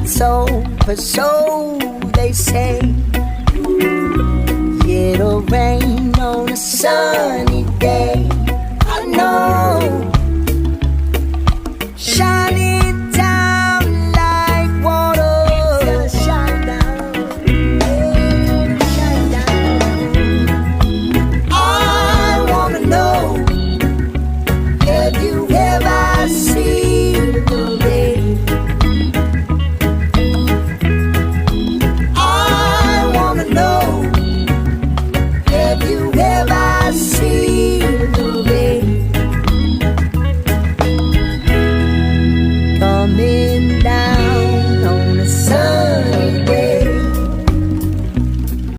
it's over, so they say. It'll rain on a sunny day. I know. Shine it down like water. Shine down, shine down. I wanna know, have you ever seen the rain? I wanna know, have you ever